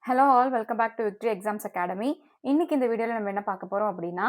Hello all welcome back to Victory Exams Academy. இன்னைக்கு இந்த வீடியோவில் நம்ம என்ன பார்க்க போகிறோம் அப்படின்னா,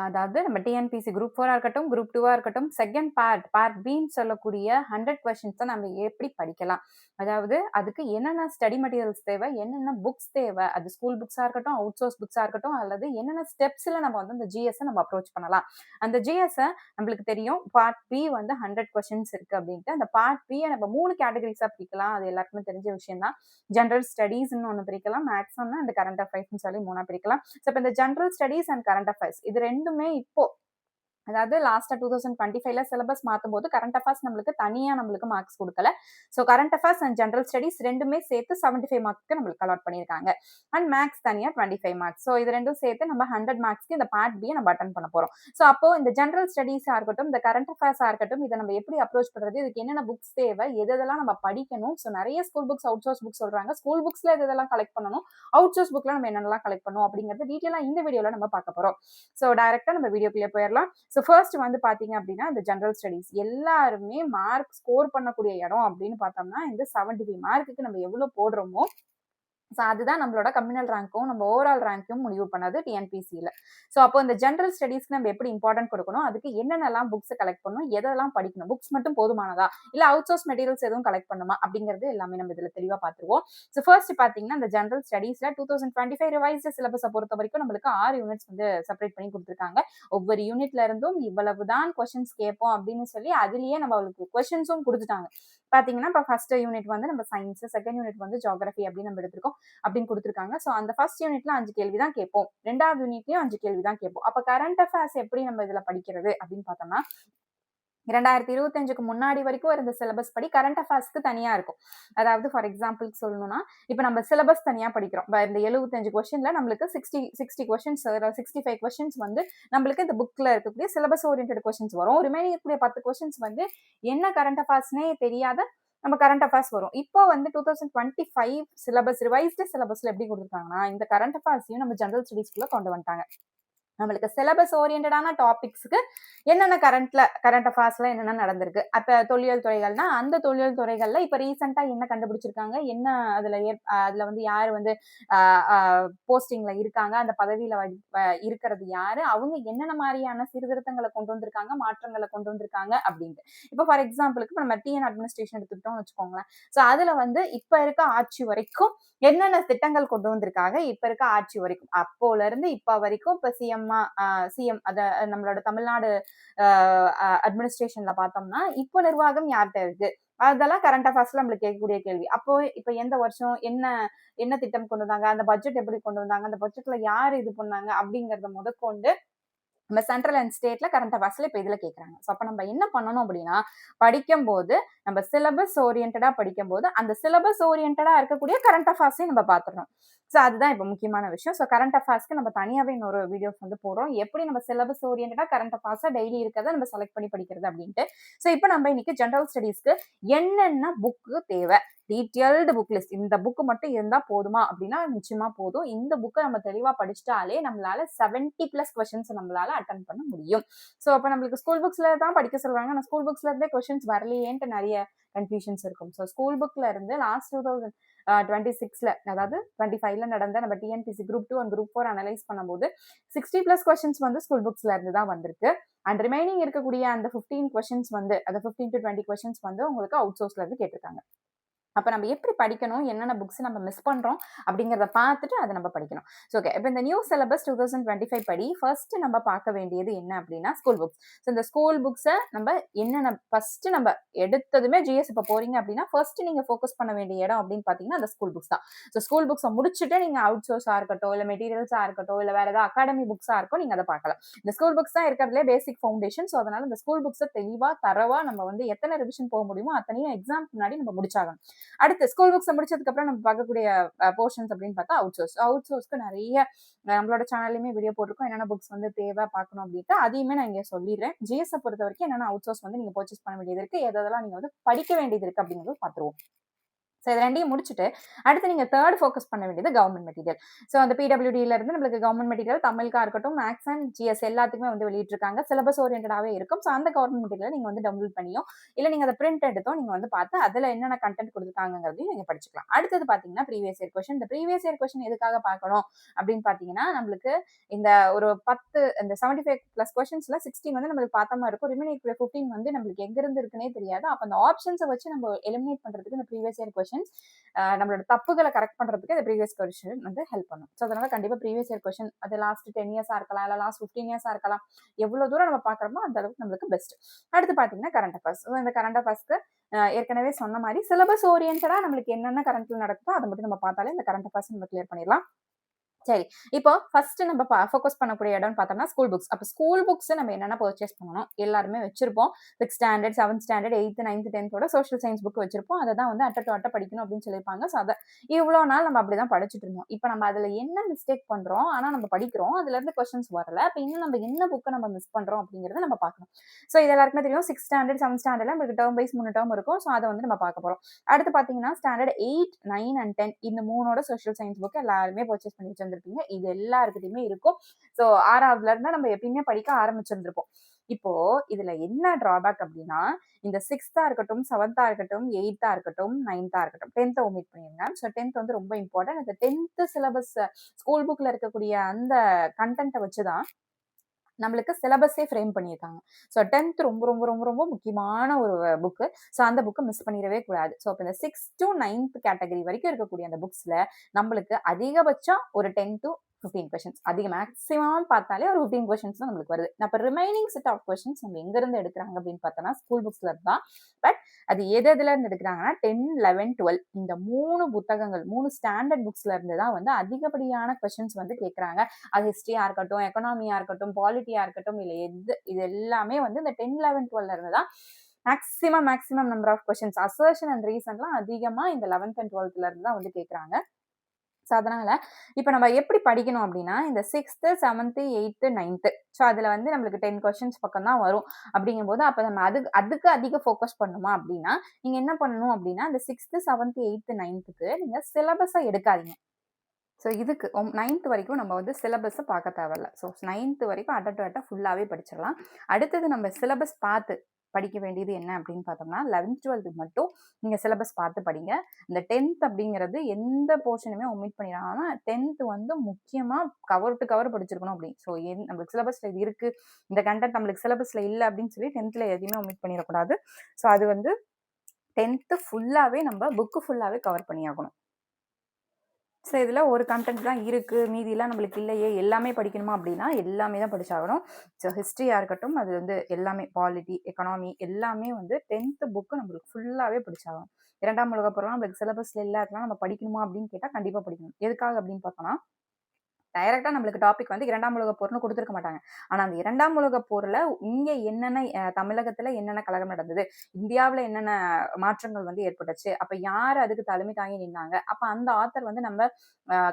அதாவது நம்ம டிஎன்பிசி குரூப் 4 இருக்கட்டும், குரூப் 2 இருக்கட்டும், செகண்ட் பார்ட் பின்னு சொல்லக்கூடிய 100 கொஸ்டின்ஸை நம்ம எப்படி படிக்கலாம், அதாவது அதுக்கு என்னென்ன ஸ்டடி மெட்டீரியல்ஸ் தேவை, என்னென்ன புக்ஸ் தேவை, அது ஸ்கூல் புக்ஸாக இருக்கட்டும், அவுட் சோர்ஸ் புக்ஸாக இருக்கட்டும், அல்லது என்னென்ன ஸ்டெப்ஸில் நம்ம வந்து அந்த ஜிஎஸ்ஸை நம்ம அப்ரோச் பண்ணலாம். அந்த ஜிஎஸ்ஸை நம்மளுக்கு தெரியும் பார்ட் பி வந்து 100 கொஸ்டின்ஸ் இருக்குது அப்படின்ட்டு. அந்த பார்ட் பியை நம்ம 3 கேட்டகரிஸாக பிரிக்கலாம். அது எல்லாருக்குமே தெரிஞ்ச விஷயம் தான். ஜென்ரல் ஸ்டடீஸ்ன்னு ஒன்று பிரிக்கலாம், மேக்ஸ் ஒன்று, அண்ட் கரண்ட் அஃபேர்ஸ்னு சொல்லி 3 பிரிக்கலாம். ஸோ இப்போ இந்த general studies and current affairs இது ரெண்டுமே இப்போ அதாவது லாஸ்டா 2025ல சிலபஸ் மாற்றும் போது கரண்ட் அஃபேர்ஸ் நம்மளுக்கு தனியா நம்மளுக்கு மார்க்ஸ் கொடுக்கல. So current affairs and general studies ரெண்டுமே சேர்த்து 75 மார்க்ஸ்க்கு நம்மளுக்கு அலாட் பண்ணியிருக்காங்க. அண்ட் மேக்ஸ் தனியா 25 மார்க்ஸ். ஸோ இது ரெண்டும் சேர்த்து நம்ம 100 மார்க்ஸ்க்கு இந்த பார்ட் பி நம்ம அட்டன் பண்ண போறோம். ஸோ அப்போ இந்த ஜென்ரல் ஸ்டடீஸா இருக்கட்டும், இந்த கரண்ட் அஃபேர்ஸா இருக்கட்டும், இதை நம்ம எப்படி அப்ரோச் பண்றது, இதுக்கு என்னென்ன புக்ஸ் தேவை, எதெல்லாம் நம்ம படிக்கணும். ஸோ நிறைய school books, out source books சொல்றாங்க. ஸ்கூல் புக்ஸ்ல எதெல்லாம் கலெக்ட் பண்ணணும், அவுட் சோர்ஸ் புக்ல நம்ம என்னென்னலாம் கலெக்ட் பண்ணணும் அப்படிங்கிறது டீட்டெயிலா இந்த வீடியோல நம்ம பார்க்க போறோம். ஸோ டைரக்டா நம்ம வீடியோக்குள்ளே போயிடலாம். ஸோ ஃபர்ஸ்ட் வந்து பாத்தீங்க அப்படின்னா இந்த ஜென்ரல் ஸ்டடீஸ் எல்லாருமே மார்க் ஸ்கோர் பண்ணக்கூடிய இடம் அப்படின்னு பார்த்தோம்னா இந்த 75 மார்க்குக்கு நம்ம எவ்வளவு போடுறோமோ, ஸோ அதுதான் நம்மளோட கம்யூனல் ரேங்க்கும் நம்ம ஓவரால் ரேங்க்கும் முடிவு பண்ணது டிஎன்பிசியில். ஸோ அப்போ இந்த ஜென்ரல் ஸ்டடீஸ்க்கு நம்ம எப்படி இம்பார்ட்டன்ட் கொடுக்கணும், அதுக்கு என்னென்னலாம் புக்ஸ் கலெக்ட் பண்ணணும், எதெல்லாம் படிக்கணும், புக்ஸ் மட்டும் போதுமானதா இல்லை அவுட் சோர்ஸ் மெட்டீரியல்ஸ் எதுவும் கலெக்ட் பண்ணுமா அப்படிங்கிறது எல்லாமே நம்ம இதில் தெளிவாக பார்த்துருவோம். ஸோ ஃபர்ஸ்ட் பார்த்தீங்கன்னா இந்த ஜென்ரல் ஸ்டடீஸில் 2025 ரிவைஸ்டு சிலபஸை பொறுத்த வரைக்கும் நம்மளுக்கு 6 யூனிட்ஸ் வந்து செப்பரேட் பண்ணி கொடுத்துருக்காங்க. ஒவ்வொரு யூனிட்ல இருந்தும் இவ்வளவுதான் கொஸ்டின்ஸ் கேட்போம் அப்படின்னு சொல்லி அதுலேயே நம்ம அவளுக்கு கொஸ்டின்ஸும் கொடுத்துட்டாங்க. பார்த்தீங்கன்னா இப்போ ஃபர்ஸ்ட் யூனிட் வந்து நம்ம சயின்ஸ், செகண்ட் யூனிட் வந்து ஜியோகிராஃபி அப்படின்னு நம்ம எடுத்திருக்கோம் அப்படின்னு கொடுத்துருக்காங்க. ஸோ அந்த ஃபர்ஸ்ட் யூனிட்ல 5 கேள்வி தான் கேட்போம், 2வது யூனிட்லயும் 5 கேள்வி தான் கேட்போம். அப்ப கரண்ட் அஃபேர்ஸ் எப்படி நம்ம இதுல படிக்கிறது அப்படின்னு பார்த்தோம்னா, 2025க்கு முன்னாடி வரைக்கும் இருந்த சிலபஸ் படி கரண்ட் அஃபேர்ஸ்க்கு தனியா இருக்கும். அதாவது ஃபார் எக்ஸாம்பிள் சொல்லணும்னா, இப்போ நம்ம சிலபஸ் தனியா படிக்கிறோம். இந்த 75 கொஸ்டின்ல நம்மளுக்கு 60 கொஸ்டின்ஸ், 65 கொஸ்டின்ஸ் வந்து நம்மளுக்கு இந்த புக்ல இருக்கக்கூடிய சிலபஸ் ஓரியன்டட் கொஸ்டின்ஸ் வரும். ரிமைனிங் இருக்கக்கூடிய 10 கொஸ்டின்ஸ் வந்து என்ன கரண்ட் அஃபேர்ஸ்னே தெரியாத நம்ம கரண்ட் அஃபேர்ஸ் வரும். இப்போ வந்து 2025 சிலபஸ் ரிவைஸ்டு சிலபஸ்ல எப்படி கொடுத்துருக்காங்கன்னா, இந்த கரண்ட் அஃபேர்ஸையும் நம்ம ஜெனரல் ஸ்டடீஸ்க்குள்ள கொண்டு வந்துட்டாங்க. நம்மளுக்கு சிலபஸ் ஓரியன்டான டாபிக்ஸ்க்கு என்னென்ன கரண்ட் அஃபேர்ஸ்ல என்னென்ன நடந்திருக்கு. அப்ப தொல்லியல் துறைகள்னா அந்த தொல்லியல் துறைகள்ல இப்ப ரீசெண்டா என்ன கண்டுபிடிச்சிருக்காங்க, என்ன அதுல வந்து யாரு வந்து போஸ்டிங்ல இருக்காங்க, அந்த பதவியில இருக்கிறது யாரு, அவங்க என்னென்ன மாதிரியான சீர்திருத்தங்களை கொண்டு வந்திருக்காங்க, மாற்றங்களை கொண்டு வந்திருக்காங்க அப்படின்ட்டு. இப்ப ஃபார் எக்ஸாம்பிளுக்கு நம்ம டிஎன் அட்மினிஸ்ட்ரேஷன் எடுத்துக்கிட்டோம்னு வச்சுக்கோங்களேன். ஸோ அதுல வந்து இப்ப இருக்க ஆட்சி வரைக்கும் என்னென்ன திட்டங்கள் கொண்டு வந்திருக்காங்க, இப்ப இருக்க ஆட்சி வரைக்கும், அப்போல இருந்து இப்ப வரைக்கும், இப்ப சிஎம் அத நம்மளோட தமிழ்நாடு அட்மினிஸ்ட்ரேஷன்ல பார்த்தோம்னா இப்போ நிர்வாகம் யார்கிட்ட இருக்கு, அதெல்லாம் கரண்ட் அஃபேர்ஸ்ல நம்மளுக்கு கேட்கக்கூடிய கேள்வி. அப்போ இப்ப எந்த வருஷம் என்ன என்ன திட்டம் கொண்டு வந்தாங்க, அந்த பட்ஜெட் எப்படி கொண்டு வந்தாங்க, அந்த பட்ஜெட்ல யாரு இது பண்ணாங்க அப்படிங்கறத முதற்கொண்டு நம்ம சென்ட்ரல் அண்ட் ஸ்டேட்ல கரண்ட் அஃபேர்ஸ்ல இப்போ இதுல கேட்கறாங்க. ஸோ அப்போ நம்ம என்ன பண்ணணும் அப்படின்னா, படிக்கும்போது நம்ம சிலபஸ் ஓரியன்டா படிக்கும்போது அந்த சிலபஸ் ஓரியன்டா இருக்கக்கூடிய கரண்ட் அஃபேர்ஸையும் நம்ம பார்த்துடணும். ஸோ அதுதான் இப்போ முக்கியமான விஷயம். ஸோ கரண்ட் அஃபேர்ஸ்க்கு நம்ம தனியாவே இன்னொரு வீடியோஸ் வந்து போடுறோம், எப்படி நம்ம சிலபஸ் ஓரியன்டா கரண்ட் அஃபேர்ஸை டெய்லி இருக்கிறத நம்ம செலக்ட் பண்ணி படிக்கிறது அப்படின்ட்டு. ஸோ இப்போ நம்ம இன்னைக்கு ஜெனரல் ஸ்டடீஸ்க்கு என்னென்ன புக்கு தேவை, டீட்டெயில்டு புக் லிஸ்ட், இந்த புக்கு மட்டும் இருந்தா போதுமா அப்படின்னா நிச்சயமா போதும். இந்த புக்கை நம்ம தெளிவா படிச்சுட்டாலே நம்மளால 70+ கொஸ்டின்ஸ் நம்மளால அட்டன் பண்ண முடியும். ஸோ அப்போ நம்மளுக்கு ஸ்கூல் புக்ஸ்ல தான் படிக்க சொல்றாங்க, ஆனால் ஸ்கூல் புக்ஸ்ல இருந்தே கொஸ்டின்ஸ் வரலையேன்ட்டு நிறைய கன்ஃபியூஷன்ஸ் இருக்கும். ஸோ ஸ்கூல் புக்ல இருந்து லாஸ்ட் 2026ல அதாவது 25ல நடந்த நம்ம TNPSC group 2 and group 4 analyse பண்ணும்போது 60+ கொஸ்டின்ஸ் வந்து ஸ்கூல் புக்ஸ்ல இருந்து தான் வந்திருக்கு. அண்ட் ரிமைனிங் இருக்கக்கூடிய அந்த 15 கொஸ்டின்ஸ் வந்து அந்த 15 to 20 கொஸ்டின்ஸ் வந்து உங்களுக்கு அவுட் சோர்ஸ்ல இருந்து கேட்டிருக்காங்க. அப்ப நம்ம எப்படி படிக்கணும், என்னென்ன புக்ஸ் நம்ம மிஸ் பண்றோம் அப்படிங்கிறத பார்த்துட்டு அதை நம்ம படிக்கணும். ஸோ ஓகே, இப்போ இந்த நியூ சிலபஸ் 2025 படி ஃபர்ஸ்ட் நம்ம பார்க்க வேண்டியது என்ன அப்படின்னா ஸ்கூல் புக்ஸ். ஸோ இந்த ஸ்கூல் புக்ஸை நம்ம என்னென்ன ஃபர்ஸ்ட் நம்ம எடுத்ததுமே ஜிஎஸ் இப்போ போறீங்க அப்படின்னா ஃபர்ஸ்ட் நீங்க ஃபோக்கஸ் பண்ண வேண்டிய இடம் அப்படின்னு பார்த்தீங்கன்னா அந்த ஸ்கூல் புக்ஸ் தான். ஸோ ஸ்கூல் புக்ஸை முடிச்சுட்டு நீங்க அவுட் சோர்ஸா இருக்கட்டும், இல்லை மெட்டீரியல்ஸா இருக்கட்டும், இல்லை வேற ஏதாவது அகாடமி புக்ஸா இருக்கும், நீங்க அதை பார்க்கலாம். இந்த ஸ்கூல் புக்ஸ் தான் இருக்கிறதுலே பேசிக் ஃபவுண்டேஷன். ஸோ அதனால இந்த ஸ்கூல் புக்ஸை தெளிவா தரவா நம்ம வந்து எத்தனை ரிவிஷன் போக முடியுமோ அத்தனையும் எக்ஸாம் முன்னாடி நம்ம முடிச்சாகணும். அடுத்து ஸ்கூல் புக்ஸ் முடிச்சதுக்கு அப்புறம் நம்ம பார்க்கக்கூடிய போர்ஷன்ஸ் அப்படின்னு பார்த்தா அவுட் சோர்ஸ்க்கு நிறைய நம்மளோட சேனல்லையுமே வீடியோ போட்டிருக்கோம், என்னென்ன புக்ஸ் வந்து தேவை பார்க்கணும் அப்படின்ட்டு. அதையுமே நான் இங்கே சொல்லிடுறேன். ஜிஎஸ்ஸை பொறுத்த வரைக்கும் என்னென்ன அவுட் சோர்ஸ் வந்து நீங்க பர்ச்சேஸ் பண்ண வேண்டியது இருக்கு, எதெல்லாம் நீங்க வந்து படிக்க வேண்டியது இருக்கு அப்படிங்கிறது பார்த்துருவோம். இது 2யும் முடிச்சுட்டு அடுத்து நீங்க தேர்ட் ஃபோக்கஸ் பண்ண வேண்டியது கவர்மெண்ட் மெட்டீரியல். அந்த பிடபிள்யூடில இருந்து நம்மளுக்கு கவர்மெண்ட் மெட்டீரியல் தமிழ்க்கா இருக்கட்டும், மேத்ஸ் அண்ட் ஜிஎஸ் எல்லாத்துக்குமே வெளியிட்டிருக்காங்க. சிலபஸ் ஓரியன்டடாவே இருக்கும். அந்த கவர்மெண்ட் மெட்டீரியல் நீங்க டவுன்லோட் பண்ணியோ, இல்ல நீங்க அத பிரிண்ட் எடுத்தோ நீங்க பார்த்து அதுல என்னென்ன கன்டென்ட் குடுத்துருக்காங்கங்கிறதையும் நீங்க படிச்சுக்கலாம். அடுத்தது பாத்தீங்கன்னா ப்ரீவியஸ் இயர் கொஸ்டின். இந்த ப்ரீவியஸ் இயர் கொஸ்டின் எதுக்காக பார்க்கணும் அப்படின்னு பாத்தீங்கன்னா, நம்மளுக்கு இந்த ஒரு 10 இந்த 75 பிளஸ் கொஸ்டின்ஸ்ல 60 நம்மளுக்கு பார்த்த மாதிரி இருக்கும். ரிமைனிங் 15 நம்மளுக்கு எங்க இருந்து இருக்குன்னே தெரியாது. அப்ப அந்த ஆப்ஷன்ஸை வச்சு நம்ம எலிமினேட் பண்றதுக்கு இந்த ப்ரீவியஸ் இயர் கொஸ்டின்ஸ் நம்மளோட தப்புகளை கரெக்ட் பண்றதுக்கு இந்த ப்ரீவியஸ் கொஸ்டின் ஹெல்ப் பண்ணும். அதனால கண்டிப்பா ப்ரீவியஸ் இயர் கொஸ்டின் அது லாஸ்ட் 10 இயர்ஸா இருக்கலாம், இல்ல லாஸ்ட் 15 இயர்ஸா இருக்கலாம். எவ்வளவு தூரம் நம்ம பாக்குறோமோ அந்த அளவுக்கு நம்மளுக்கு பெஸ்ட். அடுத்து பாத்தீங்கன்னா கரண்ட் அஃபேர்ஸ். இந்த கரண்ட் அஃபேர்ஸ்க்கு ஏற்கனவே சொன்ன மாதிரி சிலபஸ் ஓரியன்டா நம்மளுக்கு என்னென்ன கரண்ட்ல நடக்குதோ அதை மட்டும் நம்ம பார்த்தாலே இந்த கரண்ட் அஃபேர்ஸ் நம்ம கிளியர் பண்ணிடலாம். சரி, இப்போ ஃபர்ஸ்ட் நம்ம ஃபோக்கஸ் பண்ணக்கூடிய இடம்னு பார்த்தோம்னா ஸ்கூல் புக்ஸ். அப்போ ஸ்கூல் புக்ஸ் நம்ம என்னென்ன பர்ச்சேஸ் பண்ணணும் எல்லாருமே வச்சிருப்போம். 6th standard 7th standard 8th 9th 10th social science book வச்சிருப்போம். அதை தான் அட்டை படிக்கணும் அப்படின்னு சொல்லியிருப்பாங்க. அதை இவ்வளோ நாள் நம்ம அப்படிதான் படிச்சுட்டு இருந்தோம். இப்போ நம்ம அதுல என்ன மிஸ்டேக் பண்றோம், ஆனா நம்ம படிக்கிறோம், அதுல இருந்து கொஸ்டின்ஸ் வரல. அப்ப இன்னும் நம்ம என்ன புக்கை நம்ம மிஸ் பண்றோம் அப்படிங்கறத நம்ம பார்க்கணும். இது எல்லாருக்குமே தெரியும். 6th ஸ்டாண்டர்ட் 7th ஸ்டாண்டர்ட்ல நமக்கு டேர்ம் வைஸ் 3 டேர்ம் இருக்கும். அதை நம்ம பார்க்க போறோம். அடுத்து பாத்தீங்கன்னா ஸ்டாண்டர்ட் 8, 9 and 10 இந்த 3ஓட சோஷியல் சயின்ஸ் புக் எல்லாருமே பர்ச்சேஸ் பண்ணி வச்சிருந்திருப்பீங்க. இது எல்லாருக்கிட்டையுமே இருக்கும். 6வதுல இருந்தா நம்ம எப்பயுமே படிக்க ஆரம்பிச்சிருந்திருப்போம். இப்போ இதுல என்ன டிராபேக் அப்படின்னா, இந்த 6th இருக்கட்டும், 7th இருக்கட்டும், 8th இருக்கட்டும், 9th இருக்கட்டும், 10th ஒமிட் பண்ணிருங்க. 10th ரொம்ப இம்பார்ட்டன்ட். அந்த 10th சிலபஸ் ஸ்கூல் புக்ல இருக்கக்கூடிய அந்த கண்டென்ட்டை வச்சுதான் நம்மளுக்கு சிலபஸே ஃப்ரேம் பண்ணியிருக்காங்க. 10th ரொம்ப ரொம்ப ரொம்ப ரொம்ப முக்கியமான ஒரு புக்கு. அந்த புக்கை மிஸ் பண்ணிடவே கூடாது. இப்போ இந்த 6th to 9th கேட்டகரி வரைக்கும் இருக்கக்கூடிய அந்த புக்ஸ்ல நம்மளுக்கு அதிகபட்சம் ஒரு 10 to 15 கொஸ்டின்ஸ் அதிக மேக்ஸிமம் பார்த்தாலே ஒரு 15 கொஸ்டின்ஸ் தான் நம்மளுக்கு வருது. அப்ப ரிமைனிங் செட் ஆஃப் கொஸ்டின்ஸ் நம்ம எங்க இருந்து எடுக்கிறாங்க அப்படின்னு பார்த்தோம்னா ஸ்கூல் புக்ஸ்ல இருந்தா. பட் அது எதுல இருந்து எடுக்கிறாங்கன்னா 10, 11, 12 இந்த 3 புத்தகங்கள் 3 ஸ்டாண்டர்ட் புக்ஸ்ல இருந்து தான் அதிகப்படியான கொஸ்டின்ஸ் கேட்கறாங்க. அது ஹிஸ்டரியா இருக்கட்டும், எக்கனாமியா இருக்கட்டும், பாலிட்டியா இருக்கட்டும், இல்ல இது எல்லாமே இந்த 10, 11, 12ல இருந்து தான் maximum number of questions assertion and ரீசன்லாம் அதிகமா இந்த 11th and 12th இருந்து தான் கேட்கறாங்க. அதனால இப்ப நம்ம எப்படி படிக்கணும் அப்படின்னா இந்த 6th, 7th, 8th, 9th அதுல நம்மளுக்கு 10 கொஸ்டின்ஸ் பக்கம் தான் வரும். அப்படிங்கும்போது அப்ப நம்ம அதுக்கு அதிக ஃபோக்கஸ் பண்ணுமா அப்படின்னா நீங்க என்ன பண்ணணும் அப்படின்னா இந்த 6th, 7th, 8th, 9th நீங்க சிலபஸை எடுக்காதீங்க. இதுக்கு 9th வரைக்கும் நம்ம சிலபஸை பார்க்க தேவையில்ல. 9th வரைக்கும் அட்ட ஃபுல்லாவே படிச்சிடலாம். அடுத்தது நம்ம சிலபஸ் பார்த்து படிக்க வேண்டியது என்ன அப்படின்னு பார்த்தோம்னா 11th 12th மட்டும் நீங்க சிலபஸ் பார்த்து படிங்க. இந்த 10th அப்படிங்கிறது எந்த போர்ஷனுமே ஒமிட் பண்ணிடாம 10th முக்கியமா கவர் டு கவர் படிச்சிருக்கணும் அப்படின்னு. நம்மளுக்கு சிலபஸ்ல இது இருக்கு, இந்த கண்டென்ட் நம்மளுக்கு சிலபஸ்ல இல்லை அப்படின்னு சொல்லி 10thல எதையுமே ஒமிட் பண்ணிடக்கூடாது. அது 10th ஃபுல்லாவே நம்ம புக்கு ஃபுல்லாவே கவர் பண்ணி ஆகணும். இதுல ஒரு கண்டென்ட் தான் இருக்கு, மீதியெல்லாம் நம்மளுக்கு இல்லையே, எல்லாமே படிக்கணுமா அப்படின்னா எல்லாமே தான் படிச்சாகணும். ஹிஸ்டரியா இருக்கட்டும், அது எல்லாமே பாலிட்டி, எக்கனாமி எல்லாமே 10th புக்கு நம்மளுக்கு ஃபுல்லாவே படிச்சாகணும். 2ஆம் உலகப் போர்லாம் நம்மளுக்கு சிலபஸ்ல இல்ல, அதெல்லாம் நம்ம படிக்கணுமா அப்படின்னு கேட்டா கண்டிப்பா படிக்கணும். எதுக்காக அப்படின்னு பார்த்தோம்னா டைரக்டா நம்மளுக்கு டாபிக் 2ஆம் உலகப் போர்னு கொடுத்துருக்க மாட்டாங்க. ஆனா அந்த 2ஆம் உலகப் போர்ல இங்க என்னென்ன தமிழகத்துல என்னென்ன கலகம் நடந்தது, இந்தியாவுல என்னென்ன மாற்றங்கள் ஏற்பட்டுச்சு, அப்ப யாரு அதுக்கு தலைமை தாங்கி நின்னாங்க, அப்ப அந்த ஆத்தர் நம்ம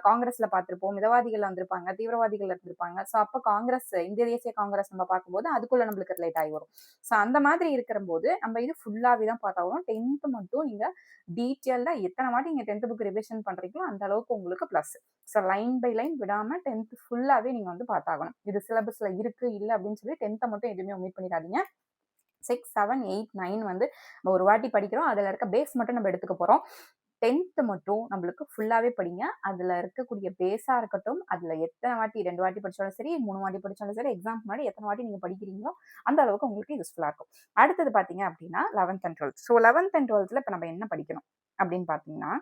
காங்கிரஸ்ல பார்த்திருப்போம், மிதவாதிகள் வந்திருப்பாங்க, தீவிரவாதிகள் இருந்திருப்பாங்க. அப்ப காங்கிரஸ், இந்திய தேசிய காங்கிரஸ் நம்ம பார்க்கும்போது அதுக்குள்ள நம்மளுக்கு ரிலேட் ஆகி வரும். அந்த மாதிரி இருக்கிற போது நம்ம இது ஃபுல்லாவே தான் பார்த்தாகணும். 10th மட்டும் நீங்க டீட்டெயில்டா எத்தனை வாட்டி நீங்க 10th புக் ரிவிஷன் பண்றீங்களோ அந்த அளவுக்கு உங்களுக்கு பிளஸ். லைன் பை லைன் விடாம 10th ஃபுல்லாவே நீங்க பார்த்தாகணும். இது சிலபஸ்ல இருக்கு இல்ல அப்படின்னு சொல்லி 10th மட்டும் எதுவுமே ஒமிட் பண்ணிடாதீங்க. 6, 7, 8, 9 நம்ம ஒரு வாட்டி படிக்கிறோம். அதுல இருக்க பேஸ் மட்டும் நம்ம எடுத்துக்க போறோம். 10th மட்டும் நம்மளுக்கு ஃபுல்லாவே படிங்க. அதுல இருக்கக்கூடிய பேஸா இருக்கட்டும், அதுல எத்தனை வாட்டி 2 வாட்டி படிச்சாலும் சரி, 3 வாட்டி படிச்சாலும் சரி, எக்ஸாம் முன்னாடி எத்தனை வாட்டி நீங்க படிக்கிறீங்களோ அந்த அளவுக்கு உங்களுக்கு யூஸ்ஃபுல்லா இருக்கும். அடுத்தது பாத்தீங்க அப்படின்னா 11th and 12th. 11th and 12thல இப்ப நம்ம என்ன படிக்கணும் அப்படின்னு பாத்தீங்கன்னா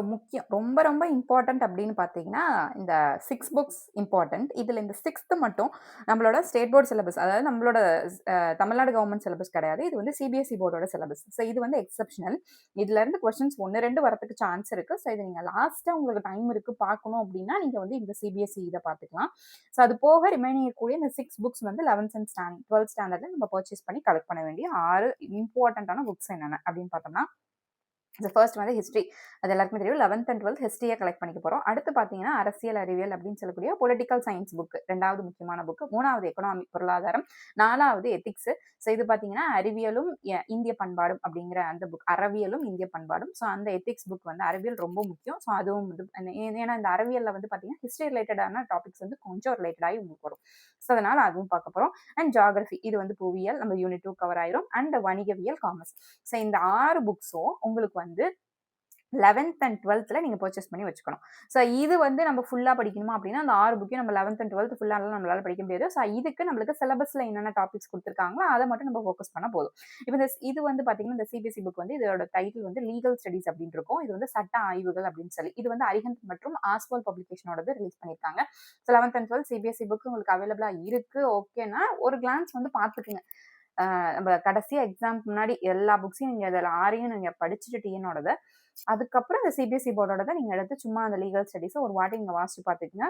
முக்கியம் ரொம்ப ரொம்ப இம்பார்ட்டன்ட் அப்படின்னு பார்த்தீங்கன்னா இந்த 6 புக்ஸ் இம்பார்ட்டன்ட். இதில் இந்த 6th மட்டும் நம்மளோட ஸ்டேட் போர்டு சிலபஸ், அதாவது நம்மளோட தமிழ்நாடு கவர்மெண்ட் சிலபஸ் கிடையாது. இது சிபிஎஸ்சி போர்டோட சிலபஸ். இது எக்ஸப்ஷனல். இதுல இருந்து கொஸ்டின்ஸ் 1, 2 வரதுக்கு சான்ஸ் இருக்கு. இது நீங்க லாஸ்டா உங்களுக்கு டைம் இருக்கு பார்க்கணும் அப்படின்னா நீங்க இந்த சிபிஎஸ்சி இதை பார்த்துக்கலாம். அது போக ரிமைனிங் இருக்கக்கூடிய இந்த 6 புக்ஸ் 11th and 12th ஸ்டாண்டர்ட்ல நம்ம பர்ச்சேஸ் பண்ணி கலெக்ட் பண்ண வேண்டிய 6 இம்பார்ட்டன்டான புக்ஸ் என்னென்ன அப்படின்னு பார்த்தோம்னா ஃபர்ஸ்ட் வந்து ஹிஸ்ட்ரி. அது எல்லாருக்குமே தெரியும். 11th அண்ட் 12th ஹிஸ்ட்ரியை கலெக்ட் பண்ணிக்க போறோம். அடுத்து பார்த்தீங்கன்னா, அரசியல் அறிவியல் அப்படின்னு சொல்லக்கூடிய பொலிட்டிக்கல் சயின்ஸ் புக் 2வது முக்கியமான புக். 3வது எக்கனாமி பொருளாதாரம். 4வது எத்திக்ஸ். ஸோ இது பார்த்தீங்கன்னா, அறிவியலும் இந்திய பண்பாடும் அப்படிங்கிற அந்த புக். அறவியலும் இந்திய பண்பாடும். ஸோ அந்த எத்திக்ஸ் புக் வந்து அறிவியல் ரொம்ப முக்கியம். ஸோ அதுவும் வந்து ஏன்னா இந்த அறிவியல்ல வந்து பார்த்தீங்கன்னா, ஹிஸ்ட்ரி ரிலேட்டடான டாபிக்ஸ் வந்து கொஞ்சம் ரிலேட்டடாகி உங்களுக்கு வரும். ஸோ அதனால அதுவும் பார்க்க போறோம். அண்ட் ஜியோகிராஃபி இது வந்து புவியியல் நம்ம யூனிட் 2 கவர் ஆயிரும். அண்ட் வணிகவியல், காமர்ஸ். ஸோ இந்த 6 புக்ஸும் உங்களுக்கு வந்து 11th அண்ட் 12th நீங்க பர்ச்சேஸ் பண்ணி வச்சுக்கணும். ஸோ இது வந்து நம்ம ஃபுல்லா படிக்கணுமா அப்படின்னா, அந்த 6 புக்கையும் நம்ம 11th அண்ட் 12th ஃபுல்லாலாம் நம்மளால படிக்க முடியாது. ஸோ இதுக்கு நம்மளுக்கு சிலபஸ்ல என்னென்ன டாபிக்ஸ் குடுத்துருக்காங்களோ, அத மட்டும் நம்ம ஃபோக்கஸ் பண்ணா போதும். இப்ப இது வந்து பார்த்தீங்கன்னா, இந்த சிபிஎஸ்இ புக் வந்து இதோட டைட்டில் வந்து லீகல் ஸ்டடீஸ் அப்படின்னு இருக்கும். இது வந்து சட்ட ஆய்வுகள் அப்படின்னு சொல்லி. இது வந்து அரிஹந்த் மற்றும் ஆஸ்வால் பப்ளிகேஷனோடது ரிலீஸ் பண்ணியிருக்காங்க. So 11th and 12th CBSE book உங்களுக்கு அவைலபிளா இருக்கு. ஓகேன்னா, ஒரு கிளான்ஸ் வந்து பார்த்துக்குங்க. நம்ம கடைசியா எக்ஸாம்க்கு முன்னாடி எல்லா புக்ஸையும் நீங்க அதில் 6யும் நீங்க படிச்சுட்டு டிஎனோடத அதுக்கப்புறம் இந்த சிபிஎஸ்இ போர்டோட நீங்க எடுத்து சும்மா அந்த லீகல் ஸ்டடீஸை ஒரு வாட்டி நீங்க வாசிச்சு பார்த்துக்குங்க.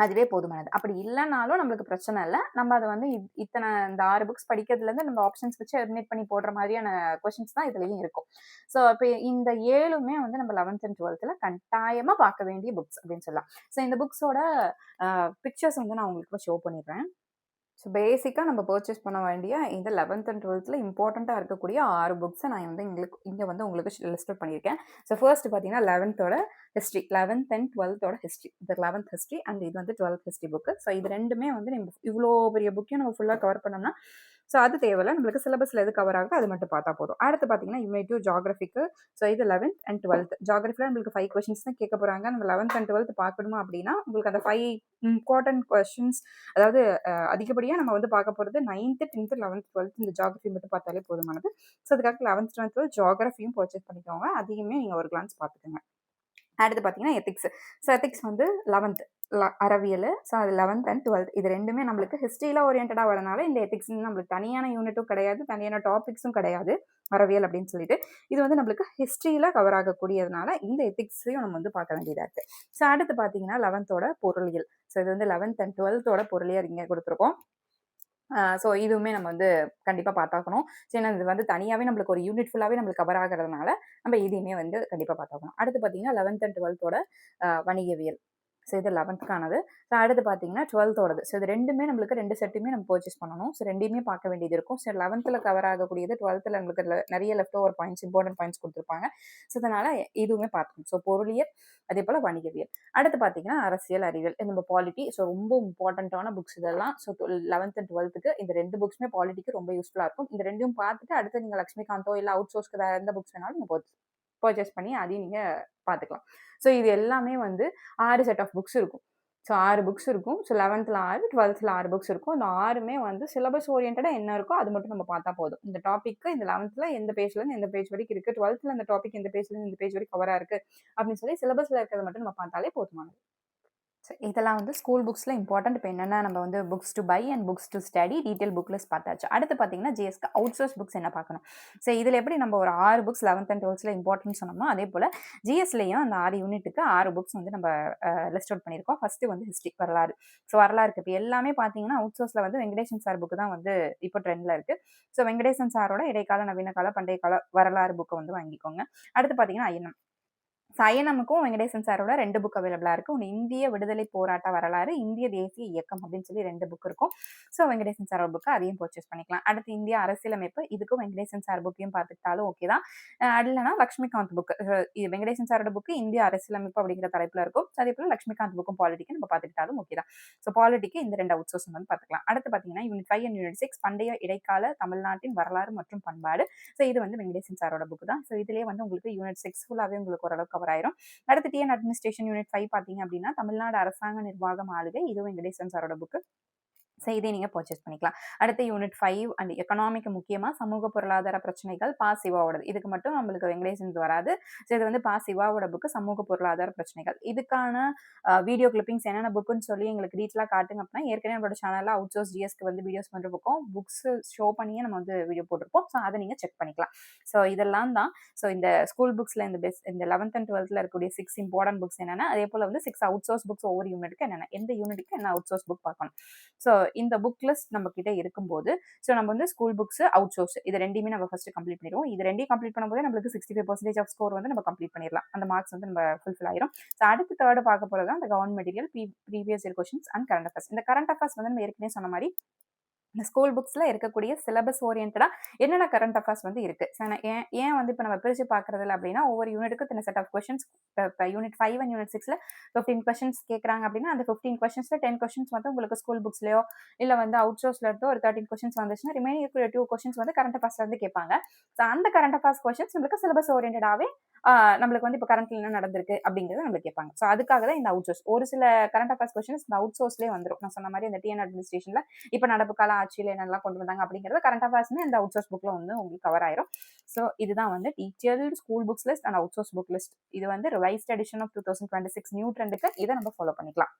அதுவே போதுமானது. அப்படி இல்லைனாலும் நம்மளுக்கு பிரச்சனை இல்லை. நம்ம அதை வந்து இத்தனை இந்த 6 புக்ஸ் படிக்கிறதுலேருந்து நம்ம ஆப்ஷன்ஸ் வச்சு எலிமினேட் பண்ணி போடுற மாதிரியான கொஸ்டின்ஸ் தான் இதுலயும் இருக்கும். ஸோ இப்போ இந்த 7மே வந்து நம்ம 11th அண்ட் 12th கட்டாயமா பார்க்க வேண்டிய புக்ஸ் அப்படின்னு சொல்லலாம். ஸோ இந்த புக்ஸோட பிக்சர்ஸ் வந்து நான் உங்களுக்கு ஷோ பண்ணிடுறேன். ஸோ பேசிக்கா நம்ம பர்ச்சேஸ் பண்ண வேண்டிய இந்த 11th அண்ட் 12th இம்பார்ட்டண்ட்டா இருக்கக்கூடிய 6 புக்ஸை நான் வந்து இங்க வந்து உங்களுக்கு லிஸ்ட் அவுட் பண்ணியிருக்கேன். ஸோ ஃபர்ஸ்ட் பார்த்தீங்கன்னா 11th history. 11th and 12th history. இது 11th ஹிஸ்ட்ரி அண்ட் இது வந்து 12th ஹிஸ்ட்ரி புக். ஸோ இது ரெண்டுமே வந்து நம்ம இவ்வளோ பெரிய புக்கையும் நம்ம ஃபுல்லாக கவர் பண்ணோம்னா ஸோ அது தேவையில்ல. நம்மளுக்கு சிலபஸ்ல எது கவர் ஆகுதோ அது மட்டும் பார்த்தா போதும். அடுத்து பார்த்தீங்கன்னா யூனிட் 2 ஜியோகிராஃபிக்கு. ஸோ இது 11th அண்ட் 12th. ஜியோகிராஃபியில் நம்மளுக்கு 5 கொஸ்டின்ஸ் தான் கேட்க போறாங்க. நம்ம 11th அண்ட் 12th பார்க்கணுமா அப்படின்னா உங்களுக்கு அந்த 5 இம்பார்ட்டன்ட் கொஸ்டின்ஸ் அதாவது அதிகப்படியாக நம்ம வந்து பார்க்க போகிறது 9th, 10th, 11th, 12th இந்த ஜியோகிராஃபி மட்டும் பார்த்தாலே போதுமானது. ஸோ அதுக்காக 11th, 12th ஜியோகிராஃபியும் பர்ச்சேஸ் பண்ணிக்கோங்க. அதையுமே நீங்கள் ஒரு கிளான்ஸ் பார்த்துக்கோங்க. அடுத்து பார்த்தீங்கன்னா எத்திக்ஸ். ஸோ எத்திக்ஸ் வந்து 11th அறவியல். ஸோ அது 11th அண்ட் 12th இது ரெண்டுமே நம்மளுக்கு ஹிஸ்ட்ரியில் ஓரியன்டாக வரனால இந்த எத்திக்ஸ் நம்மளுக்கு தனியான யூனிட்டும் கிடையாது, தனியான டாபிக்ஸும் கிடையாது அறவியல் அப்படின்னு சொல்லிட்டு. இது வந்து நம்மளுக்கு ஹிஸ்ட்ரியில் கவர் ஆகக்கூடியதுனால இந்த எத்திக்ஸையும் நம்ம வந்து பார்க்க வேண்டியதாக இருக்குது. ஸோ அடுத்து பார்த்தீங்கன்னா 11th பொருளியல். ஸோ இது வந்து 11th அண்ட் 12th பொருளியல் இங்கே கொடுத்துருக்கோம். ஸோ இதுவுமே நம்ம வந்து கண்டிப்பாக பார்த்தாக்கணும். ஏன்னா இது வந்து தனியாகவே நம்மளுக்கு ஒரு யூனிட் ஃபுல்லாகவே நம்மளுக்கு கவர் ஆகிறதுனால நம்ம இதையுமே வந்து கண்டிப்பாக பார்த்தாக்கணும். அடுத்து பார்த்தீங்கன்னா 11th அண்ட் 12th வணிகவியல். ஸோ இது 11th ஸோ அடுத்து பார்த்தீங்கன்னா 12th ஸோ இது ரெண்டுமே நம்மளுக்கு 2 செட்டுமே நம்ம பர்ச்சேஸ் பண்ணணும். ஸோ ரெண்டையுமே பார்க்க வேண்டியது இருக்கும். ஸோ 11th கவர் ஆகக்கூடியது 12th நம்மளுக்கு நிறைய left over points important points கொடுத்துருப்பாங்க. ஸோ அதனால இதுவுமே பார்க்கணும். ஸோ பொருளியல் அதே போல் வணிகவியல். அடுத்து பார்த்தீங்கன்னா அரசியல் அறிவியல் நம்ம பாலிட்டி. ஸோ ரொம்ப இம்பார்ட்டண்ட்டான புக்ஸ் இதெல்லாம். ஸோ 11th அண்ட் 12th இந்த 2 புக்ஸுமே பாலிட்டிக்கு ரொம்ப யூஸ்ஃபுல்லாக இருக்கும். இந்த ரெண்டையும் பார்த்துட்டு அடுத்து நீங்கள் லட்சுமிகாந்தோ இல்லை அவுட் சோர்ஸ்க்கு வேறு எந்த புக்ஸ் வேணாலும் நீங்கள் பர்ச்சேஸ் பண்ணி அதையும் நீங்கள் பார்த்துக்கலாம். ஸோ இது எல்லாமே வந்து 6 செட் ஆஃப் புக்ஸ் இருக்கும். ஸோ 6 புக்ஸ் இருக்கும். ஸோ 11th 6, 12th 6 புக்ஸ் இருக்கும். இந்த 6மே வந்து சிலபஸ் ஓரியன்டாக என்ன இருக்கோ அது மட்டும் நம்ம பார்த்தா போதும். இந்த டாபிக் இந்த 11th எந்த பேஜ்லேருந்து எந்த பேஜ் வரைக்கும் இருக்குது, 12th இந்த டாபிக் எந்த பேஜ்லேருந்து இந்த பேஜ் வரைக்கும் கவராக இருக்குது அப்படின்னு சொல்லி சிலபஸில் இருக்கிறத மட்டும் நம்ம பார்த்தாலே போதுமானது. ஸோ இதெல்லாம் வந்து ஸ்கூல் புக்ஸில் இம்பார்ட்டன்ட். இப்போ என்னென்னா நம்ம வந்து books to buy and books to study detail book list பார்த்தாச்சு. அடுத்து பார்த்தீங்கன்னா ஜிஎஸ்க்கு அவுட் சோர்ஸ் புக்ஸ் என்ன பார்க்கணும். ஸோ இதில் எப்படி நம்ம ஒரு 6 books 11th and 12th important சொன்னோமோ அதே போல் ஜிஎஸ்லையும் அந்த 6 யூனிட்டுக்கு 6 புக்ஸ் வந்து நம்ம லிஸ்ட் அவுட் பண்ணியிருக்கோம். ஃபஸ்ட்டு வந்து ஹிஸ்ட்ரி வரலாறு. ஸோ வரலாறுக்கு இப்போ எல்லாமே பார்த்தீங்கன்னா அவுட் சோர்ஸில் வந்து வெங்கடேசன் சார் புக்கு தான் வந்து இப்போ ட்ரெண்டில் இருக்குது. ஸோ வெங்கடேசன் சாரோட இடைக்கால நவீன கால பண்டைய கால வரலாறு புக்கை வந்து வாங்கிக்கோங்க. அடுத்து பார்த்தீங்கன்னா ஐஎன்எம். ஐஎன்எம்முக்கும் வெங்கடேசன் சாரோட 2 புக் அவைலபிளாக இருக்குது. ஒன்று இந்திய விடுதலை போராட்ட வரலாறு, இந்திய தேசிய இயக்கம் அப்படின்னு சொல்லி 2 புக் இருக்கும். ஸோ வெங்கடேசன் சாரோட புக்கு அதையும் பர்ச்சேஸ் பண்ணிக்கலாம். அடுத்து இந்திய அரசியலமைப்பு இதுக்கும் வெங்கடேசன் சார் புக்கையும் பார்த்துக்கிட்டாலும் ஓகே தான். இல்லைனா லட்சுமிகாந்த் புக்கு. இது வெங்கடேசன் சாரோட புக்கு இந்திய அரசியலமைப்பு அப்படிங்கிற தலைப்பில் இருக்கும். அதே போல் லட்சுமிகாந்த் புக்கும் பாலிட்டிக்கு நம்ம பார்த்துக்கிட்டாலும் ஓகே தான். ஸோ பாலிட்டிக்கு இந்த 2 அவுட் சோர்ஸ் வந்து பார்த்துக்கலாம். அடுத்து பார்த்தீங்கன்னா யூனிட் 5 அண்ட் யூனிட் 6 பண்டைய இடைக்கால தமிழ்நாட்டின் வரலாறு மற்றும் பண்பாடு. ஸோ இது வந்து வெங்கடேசன் சாரோட புக்கு தான். ஸோ இதுலேயே வந்து உங்களுக்கு யூனிட் 6 ஃபுல்லாகவே உங்களுக்கு ஓரளவு கவர் ஆயிரும். அடுத்து டிஎன் அட்மினிஸ்ட்ரேஷன் யூனிட் 5 பார்த்தீங்க அப்படின்னா தமிழ்நாடு அரசாங்க நிர்வாகம் ஆளுகை. இது வெங்கடேசன் சாரோட புக்கு. ஸோ இதை நீங்கள் பர்ச்சேஸ் பண்ணிக்கலாம். அடுத்து யூனிட் 5 அண்ட் எக்கனாமிக்கு முக்கியமாக சமூக பொருளாதார பிரச்சனைகள் பாசிவாவோடது. இதுக்கு மட்டும் நம்மளுக்கு வெங்கடேசன் வராது. ஸோ இது வந்து பாசிவாவோட புக்கு சமூக பொருளாதார பிரச்சனைகள். இதுக்கான வீடியோ கிளிப்பிங்ஸ் என்னென்ன புக்குன்னு சொல்லி எங்களுக்கு டீட்டெயிலாக காட்டுங்க அப்படின்னா ஏற்கனவே நம்மளோட சேனலில் அவுட் சோர்ஸ் ஜிஎஸ்க்கு வந்து வீடியோஸ் பண்ணிருப்போம். புக்ஸ் ஷோ பண்ணியே நம்ம வந்து வீடியோ போட்டிருப்போம். ஸோ அதை நீங்கள் செக் பண்ணிக்கலாம். ஸோ இதெல்லாம் தான். ஸோ இந்த ஸ்கூல் புக்ஸில் இந்த 11th அண்ட் 12th இருக்கக்கூடிய 6 இம்பார்ட்டன்ட் புக்ஸ் என்னென்ன, அதே போல் வந்து 6 அவுட் சோர்ஸ் புக்ஸ் ஒவ்வொரு யூனிட்டுக்கு என்னென்ன, எந்த யூனிட்டுக்கு என்ன அவுட் சோர்ஸ் புக் பார்க்கணும். ஸோ இந்த புக் லிஸ்ட் நம்ம கிட்ட இருக்கும்போது ஸோ நம்ம வந்து ஸ்கூல் புக்ஸ் அவுட் சோர்ஸ் இது ரெண்டையுமே நம்ம ஃபர்ஸ்ட் கம்ப்ளீட் பண்ணிடுவோம். இது ரெண்டையும் கம்ப்ளீட் பண்ணும்போது நம்மளுக்கு 65% ஆஃப் ஸ்கோர் வந்து நம்ம கம்ப்ளீட் பண்ணிடலாம். அந்த மார்க்ஸ் வந்து நம்ம ஃபுல்ஃபில் ஆயிரும். ஸோ அடுத்து தேர்ட் பார்க்க போறது தான் இந்த government material previous year questions and current affairs. இந்த கரண்ட் அஃபேர்ஸ் வந்து நம்ம ஏற்கனவே சொன்ன மாதிரி இந்த ஸ்கூல் புக்ஸ்ல இருக்கக்கூடிய சிலபஸ் ஓரியன்டா என்னென்ன கரண்ட் அஃபேர்ஸ் வந்து இருக்கு. ஏன் வந்து இப்போ நம்ம பிரிச்சு பாக்குறதுல அப்படின்னா ஒவ்வொரு யூனிட்டுக்கு இத்தனை set of questions unit 5 and unit 6ல 15 கொஸ்டின்ஸ் கேட்கறாங்க அப்படின்னா அந்த 15 கொஸ்டின்ஸ்ல 10 கொஸ்டின்ஸ் வந்து உங்களுக்கு ஸ்கூல் புக்ஸ்லயோ இல்ல வந்து அவுட் சோர்ஸ்ல இருந்து ஒரு 13 கொஸ்டின்ஸ் வந்துச்சுன்னா ரிமைனிங் 2 கொஸ்டின்ஸ் வந்து கரண்ட் அஃபேர்ஸ்ல இருந்து கேட்பாங்க. ஸோ அந்த கரண்ட் அஃபேர்ஸ் கொஸ்டின்ஸ் நம்மளுக்கு சிலபஸ் ஓரியன்டாவே நம்மளுக்கு வந்து இப்போ கரண்ட்ல என்ன நடந்திருக்கு அப்படிங்கறத நம்மளுக்கு கேட்பாங்க. ஸோ அதுக்காக தான் இந்த அவுட் சோர்ஸ். ஒரு சில கரண்ட் அஃபேர்ஸ் கொஸ்டின்ஸ் இந்த அவுட் சோர்ஸ்லேயே வந்துடும். நான் சொன்ன மாதிரி இந்த டிஎன் அட்மினிஸ்ட்ரேஷன்ல இப்போ நடப்பு கால ஆட்சியில் என்னெல்லாம் கொண்டு வந்தாங்க அப்படிங்கிறது கரண்ட் அஃபேர்ஸ்மே இந்த அவுட் சோர்ஸ் புக்ல வந்து உங்களுக்கு கவர் ஆயிரும். ஸோ இதுதான் வந்து teacher school books list and out source book list. இது வந்து ரிவைஸ்ட் எடிஷன் ஆஃப் 2026 நியூ ட்ரெண்டுக்கு இதை நம்ம ஃபாலோ பண்ணிக்கலாம்.